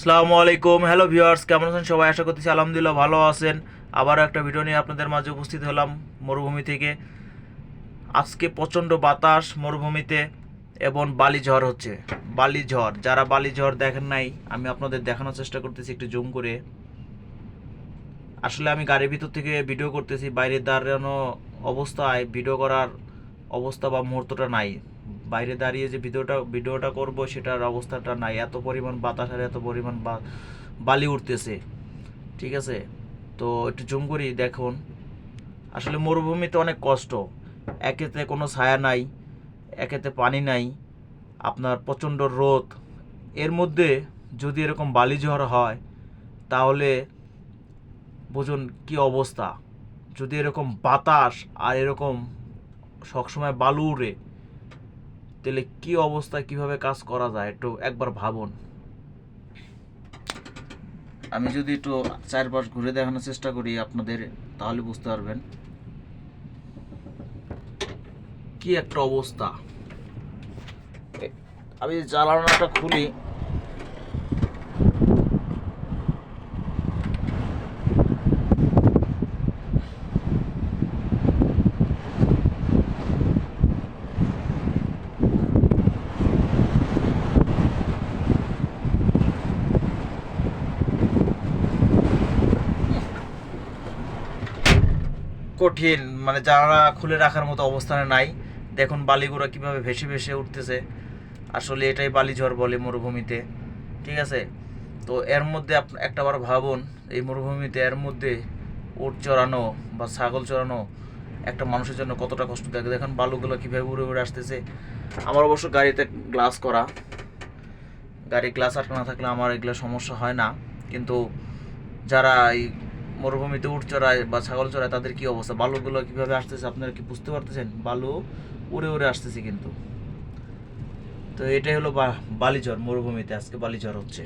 আসসালামু আলাইকুম, hello viewers, কেমন আছেন সবাই? আশা করতেছি আলহামদুলিল্লাহ ভালো আছেন। আবারও একটা ভিডিও নিয়ে আপনাদের মাঝে উপস্থিত হলাম মরুভূমি থেকে। আজকে প্রচণ্ড বাতাস মরুভূমিতে এবং বালি ঝড় হচ্ছে। বালি ঝড়, যারা বালি ঝড় দেখেন নাই, আমি আপনাদের দেখানোর চেষ্টা করতেছি একটু জুম করে। আসলে আমি গাড়ির ভিতর থেকে ভিডিও করতেছি, বাইরে দাঁড়ানো অবস্থায় ভিডিও করার অবস্থা বা মুহূর্তটা নাই। বাইরে দাঁড়িয়ে যে ভিডিওটা করব সেটার অবস্থাটা নাই, এত পরিমাণ বাতাস আর এত পরিমাণ বালি উঠতেছে। ঠিক আছে, তো একটু জুম করি দেখুন। আসলে মরুভূমিতে অনেক কষ্ট। একেতে কোনো ছায়া নাই, একেতে পানি নাই, আপনার প্রচণ্ড রোদ। এর মধ্যে যদি এরকম বালি ঝড় হয় তাহলে বুঝুন কি অবস্থা। যদি এরকম বাতাস আর এরকম সবসময় বালু উড়ে, তাহলে কি অবস্থায় কিভাবে কাজ করা যায় একটু একবার ভাবুন। আমি যদি একটু চারপাশ ঘুরে দেখানোর চেষ্টা করি আপনাদের, তাহলে বুঝতে পারবেন কি একটা অবস্থা। আমি জানালাটা খুলি, কঠিন, মানে জানালা খুলে রাখার মতো অবস্থানে নাই। দেখুন বালিগুলো কিভাবে ভেসে ভেসে উঠতেছে। আসলে এটাই বালিঝড় বলে মরুভূমিতে। ঠিক আছে, তো এর মধ্যে একটাবার ভাবুন, এই মরুভূমিতে এর মধ্যে উট চড়ানো বা ছাগল চড়ানো একটা মানুষের জন্য কতটা কষ্ট। দেখুন বালুগুলো কীভাবে উড়ে উড়ে আসতেছে। আমার অবশ্য গাড়িতে গ্লাস করা, গাড়ি গ্লাস আটকা না থাকলে আমার এগুলো সমস্যা হয় না। কিন্তু যারা এই মরুভূমিতে উট চড়ায় বা ছাগল চড়ায় তাদের কি অবস্থা, বালুগুলো কীভাবে আসতেছে আপনারা কি বুঝতে পারতেছেন? বালু উড়ে উড়ে আসতেছে কিন্তু। তো এটাই হলো বালিঝড়, মরুভূমিতে আজকে বালিঝড় হচ্ছে।